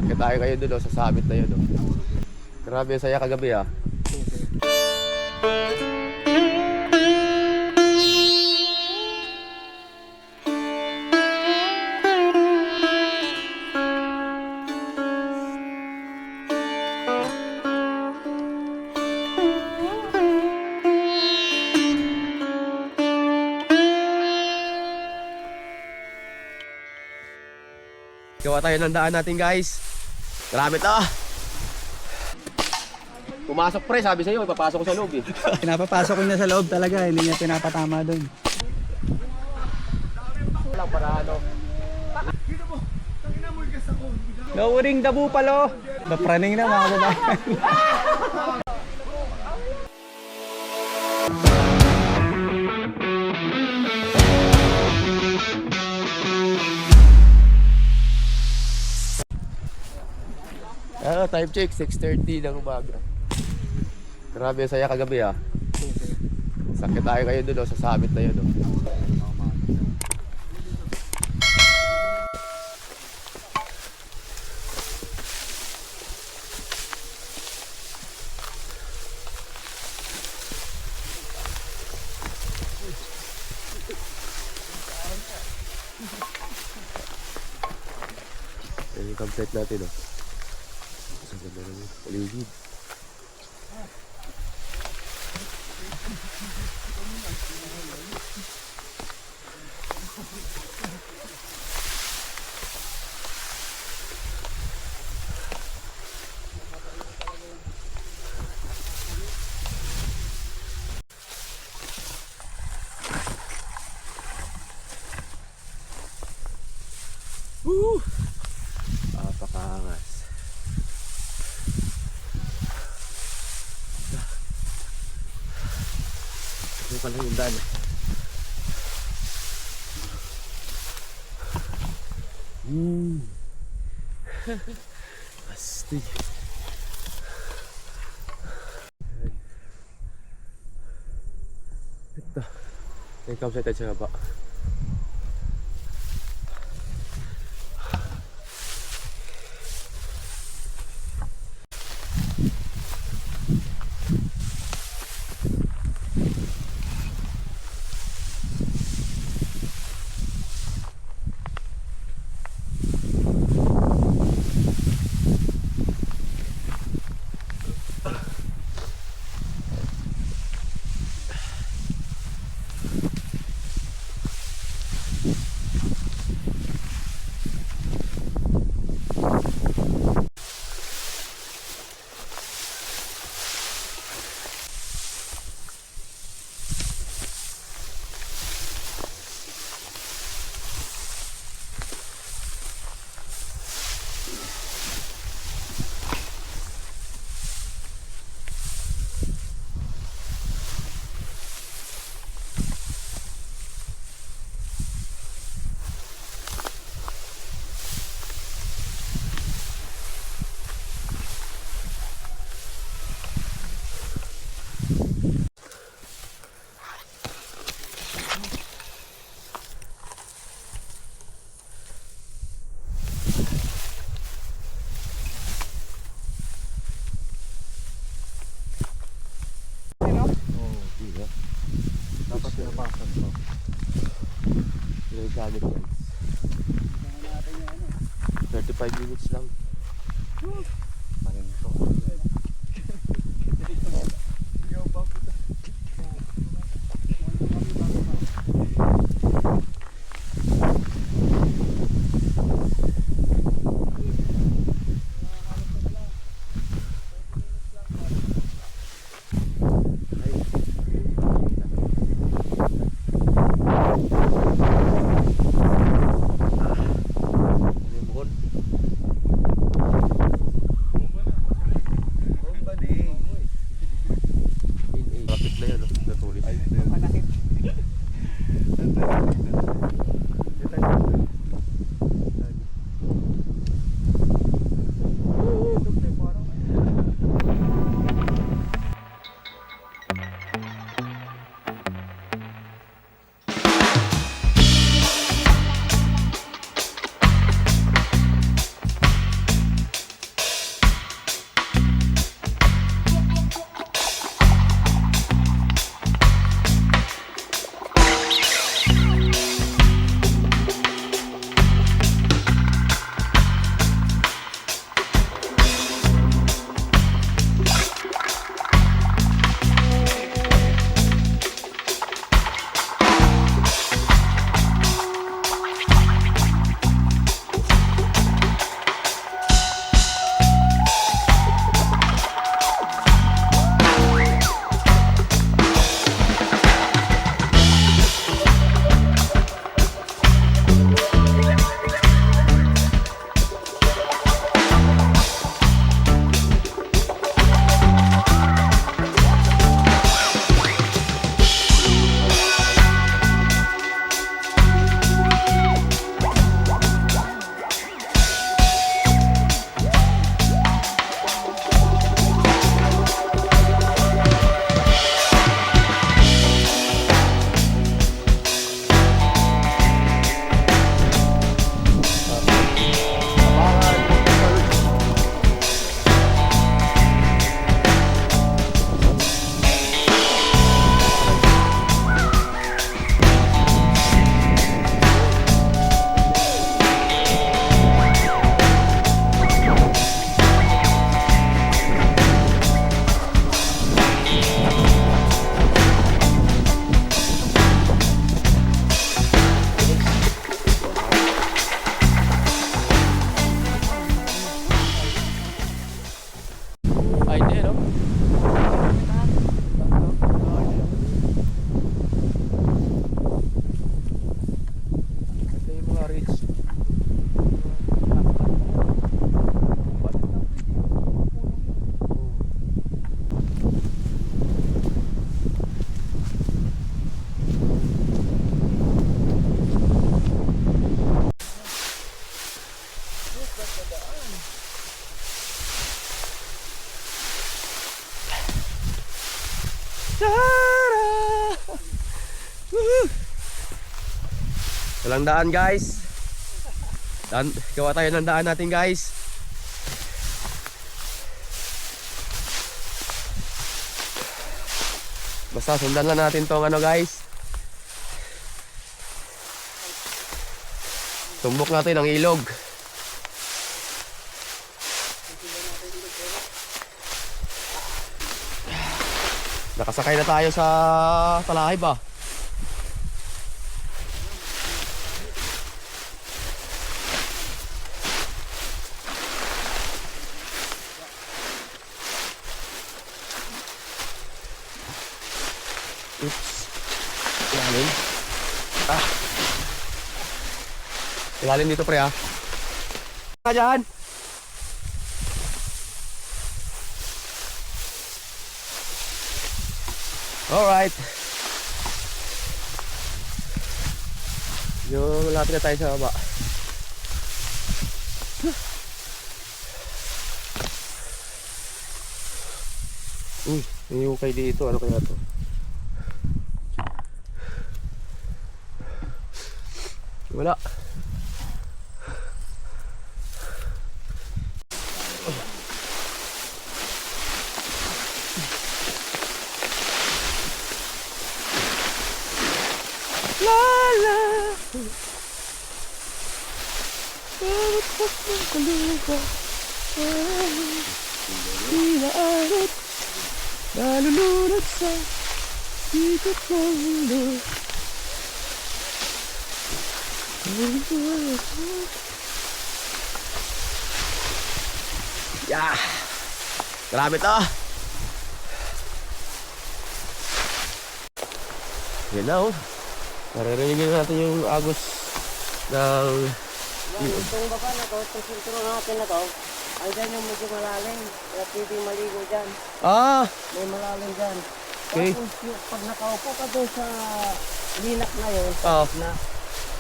Sakit tayo kayo doon sa summit na yun. Grabe saya kagabi ah. Gawa tayo ng daan natin guys. Grabe to. Pumasok pre, sabi sa'yo, ipapasok ko sa loob eh. Pinapapasok ko niya sa loob talaga, hindi niya pinapatama doon. Walang para ano. Lowering the buffalo. Napraning na mga babae. Time check, 6:30 ng umaga. Grabe saya kagabi ah. Sakit tayo kayo doon sa summit na yun. Yung campsite natin oh. Sa ganda naman, paligid. Apakaangas. Ito pala yung daan. Astig. Ito. May campsite tayo sa baba. Dapat pinapasan to. Yung gamit yan. 35 minutes lang. Parin ito. Traffic na yun, natuloy. Walang daan guys. Gawa tayo ng daan natin guys. Basta sundan lang natin tong ano guys. Tumbok natin ang ilog. Nakasakay na tayo sa talahib ah. Oops. Ilalim. Ilalim dito pre ah. Ka dyan. Alright. Yung lapit na tayo sa baba. Uy, may ukay dito. Ano kaya to? Wala. Lala. Bawat ng kaluga Inaanit Nalulunod sa Ikot ng mundo. Yeah. Grabe to. Yan na oh. Maririnigin natin yung agos ng Itong baba na to, itong sinturo natin na to, andyan yung medyo malalim. Kaya pwede maligo dyan. May malalim dyan. Okay. Tapos pag nakaupo ka doon sa linak na yun, na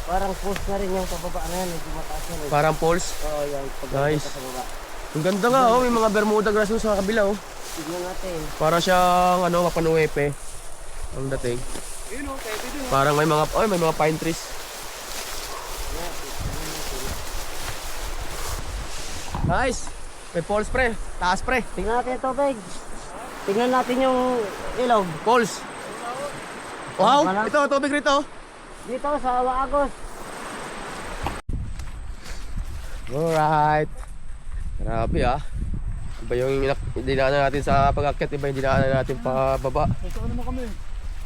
parang pulse na rin yung pababa na yan, medyo mataas yan. Parang pulse. Oo, yan. Pag Nice. sa baba. Ang ganda nga oh, may mga Bermuda grass sa kabila oh. Tignan natin. Para siyang ano, mapanuwepe ang dating. Parang may mga pine trees. Nice. May falls pre, taas pre. Tignan natin ito, Beg. Tignan natin yung ilog. Falls. Wow, Wala. ito tubig rito. Dito sa Waagos. Alright. Grabe ah. Iba yung dinaanan natin sa pag-akyat, iba yung dinaanan natin pa baba. Ito naman kami.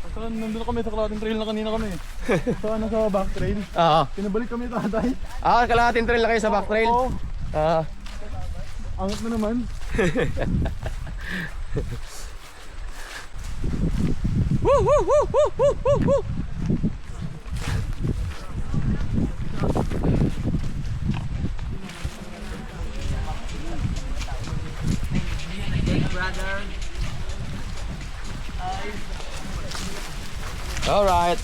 Ito nandun kami sa kalating trail na kanina kami. Ito ano sa back trail. Oo. Pinabalik kami tatay. Kalahating trail na kayo sa back trail. Oo. Ah. Angat na naman. Woo woo woo woo woo woo woo. Alright,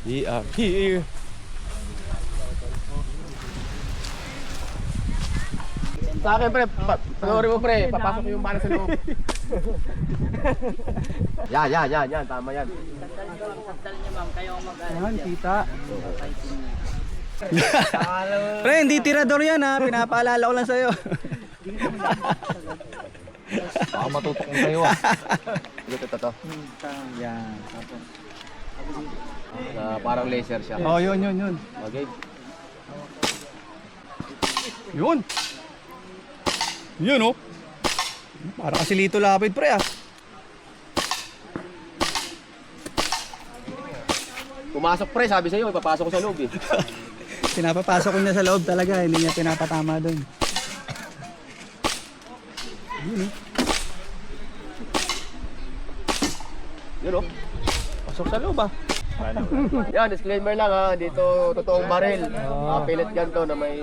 we are here. Sa akin pre, panoorin mo pre, papasok yung bala sa loob. Yan, tama yan. Yan, kita. Pre, hindi tirador yan ha. Pinapaalala ko lang sa'yo. Baka matutok mo sa'yo ah. Ito. Yan. Parang laser siya. Oh, yun. Okay. Yun. Yun oh. Para kasi Lito Lapid pre ah. Pumasok pre, sabi sa'yo, ipapasok ko sa loob eh. Pinapapasok ko niya sa loob talaga. Hindi niya pinapatama doon. Yun oh. Yun oh. Pasok sa loob ah. Yan, disclaimer lang ha. Dito, totoong baril. Pellet gun to na may...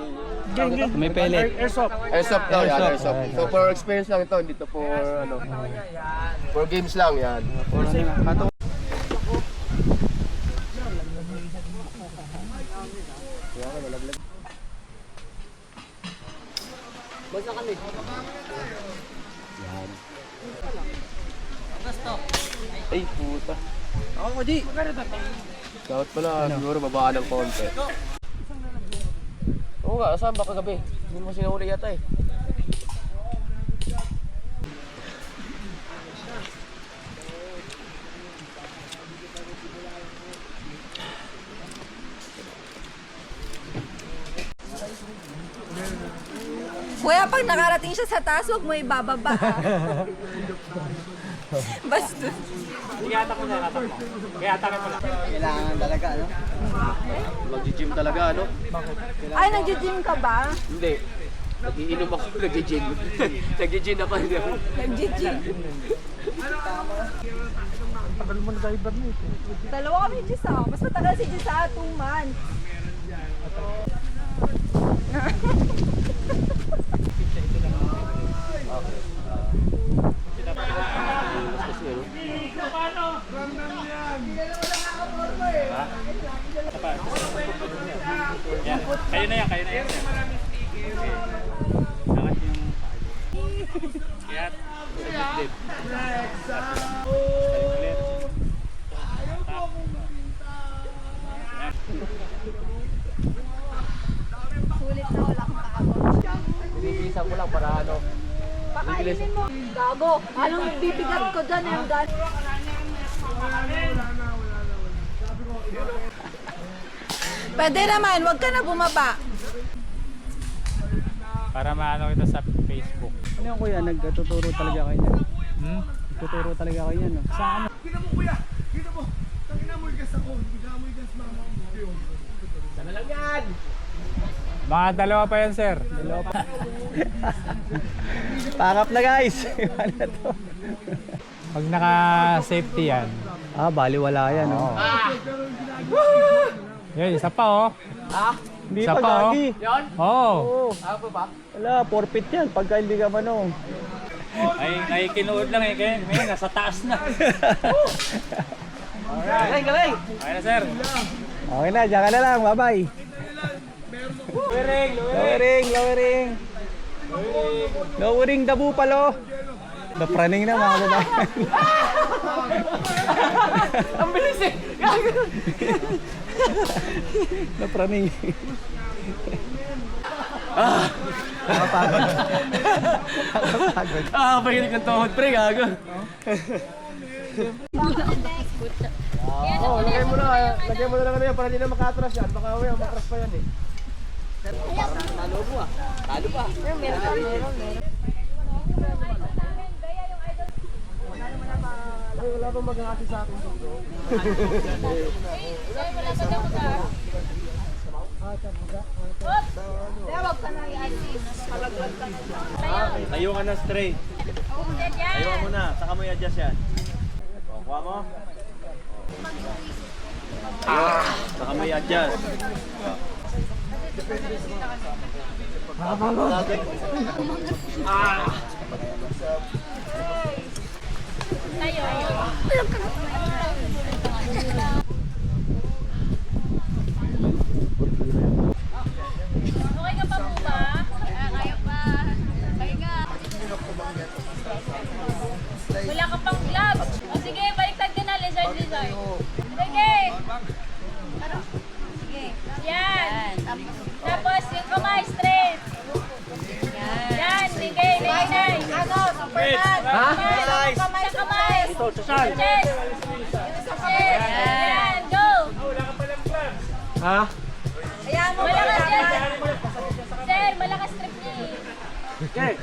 May pellet. Airsoft daw yan, airsoft. So for experience lang ito, dito for ano... For games lang yan. Basta kami. Yan. Ay, puta. Ako, G. Dapat pala, siguro babaan ng konti. Oo nga, saan ba kagabi? Hindi mo sinahuli yata eh. Kuya, pag nakarating siya sa taas, huwag mo ibababa. Basta. Kailangan talaga, ano? Mag-gym talaga, ano? Ay, nag-gym ka ba? Hindi. Nagiinom ako, nag-gym. Nag-gym ako, hindi ako. Nag-gym. Dalawa kami Gisa. Mas matagal si Gisa, 2 months. Kayo na yan. Angat yung... Yan. Sulit na wala kang kakabot. Binibilisan ko lang para ano. Pakainin mo. Gago. Anong bibigat ko dyan yung gan? Pwede naman, wag ka na bumaba. Para maano kita sa Facebook. Ano yung kuya, nagtuturo talaga kayo niyan? Hmm? Nagtuturo talaga kayo niyan, no? Saan? Mga dalawa pa yan, sir. Pakap na guys! Ano to? Pag naka-safety yan. Ah, baliwala yan, no? Yan, isa pa oh. Hindi Isa pa, pa, oh. gagi. Yan? Oo. Oo. Ako ba? Wala, forfeit yan pagka hindi ka mano. Ay kinuod lang eh. Kaya ngayon, nasa taas na. Galing, galing! Okay na, sir. Okay na, diyan ka na lang. Bye-bye. Lowering. Lowering the bupalo. Napraning na mga babae. Ang bilis eh! Napraning. Pahinig ng tuhod, pre, gago. Lagay mo na lang ano yan para hindi na makatras yan. Baka makatras pa yan eh. Talo mo ah. Talo pa. Meron. Ay, wala bang maghahati sa akin dito? Wag ka na i-assist. Palaglag ka na. Tayo ka na straight. Tayo mo na. Saka mo i-adjust yan. O, kuha mo. Saka mo i-adjust. Okay ka pa po ba? Kaya pa. Kaya nga. Wala ka pang gloves. O sige, baliktad ka na. Lizard. Sige. Ano? Sige. Yan. Tapos yung kamay straight. Yan. Sige. Nay. Ano? Superman. Ha? Kamay sa kamay. Sa chest. Sa chest. Yan. Go. Ha? Ayan mo. Malakas yan. Sir, malakas trip niya eh. Okay.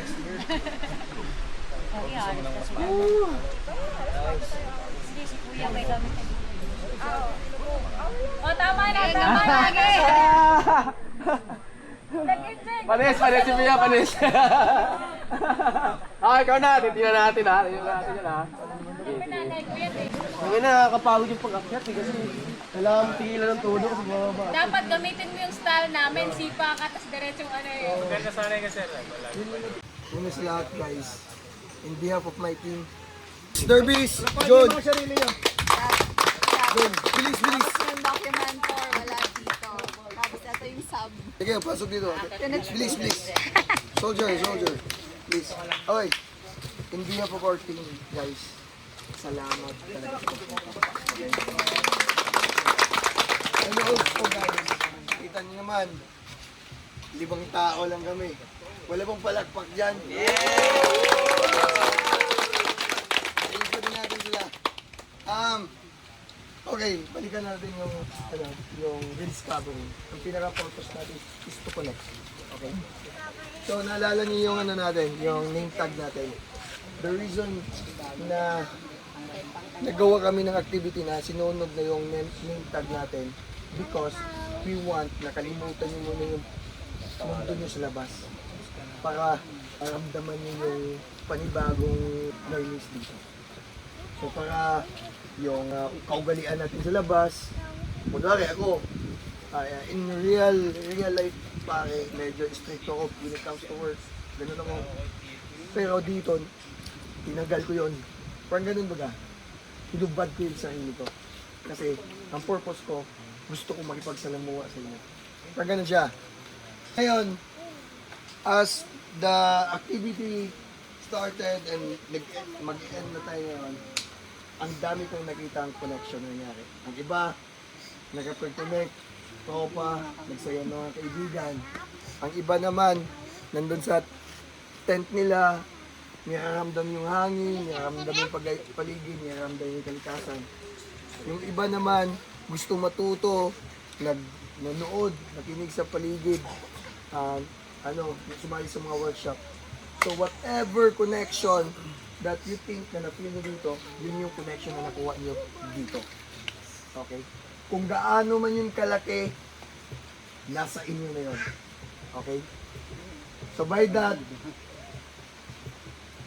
Si Kuya may gamit na dito. O, tama na. Lagi. Panis si Mia, panis. Ikaw na, titignan natin ha. Titignan natin yan ha. Nanay ko yan eh. Ngayon na nakakapagod yung pag-akyat eh kasi kailangan tigilan ng todo kasi bababa. Dapat gamitin mo yung style namin. Sipa ka, tas diretsong ano eh. Maganda sanay ka, sir. Una sa lahat guys, in behalf of my team, Derbies, John, sarili niyo. John, bilis. Yung documentor, wala dito. Ito yung sub. Sige, pasok dito. Please. Soldier. Please. Okay. In behalf of our team, guys, salamat talaga. And also, guys, kita niyo naman, 5 tao lang kami. Wala pong palakpak dyan. Thank you din natin sila. Okay, balikan natin yung rediscovery. Ang pinaka-purpose natin is to connect. Okay? So, naalala niyo yung yung name tag natin. The reason na nagawa kami ng activity na sinunod na yung name tag natin because we want na kalimutan niyo muna yung mundo niyo sa labas para maramdaman niyo yung panibagong learnings dito. So, para yung kaugalian natin sa labas. Kunwari ako, in real life, pare, medyo strict ako when it comes to work. Ganun ako. Pero dito, tinagal ko yun. Parang ganun baga. Hinubad ko yun sa sarili ko. Kasi, ang purpose ko, gusto ko makipagsalamuha sa inyo. Parang ganun siya. Ngayon, as the activity started and mag-end na tayo ngayon, ang dami kong nakita ang connection na nangyari. Ang iba, nagka-connect, tropa, nagsaya ng mga kaibigan. Ang iba naman, nandun sa tent nila, niraramdam yung hangin, niraramdam yung paligid, niraramdam yung kalikasan. Yung iba naman, gusto matuto, nanood, nakinig sa paligid, sumali sa mga workshop. So whatever connection that you think na na-feel nyo dito, yun yung connection na nakuha nyo dito. Okay? Kung gaano man yung kalaki, nasa inyo na yun. Okay? So by that,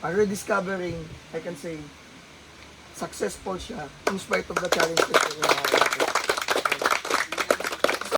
our rediscovering, I can say, successful siya in spite of the challenges that we have.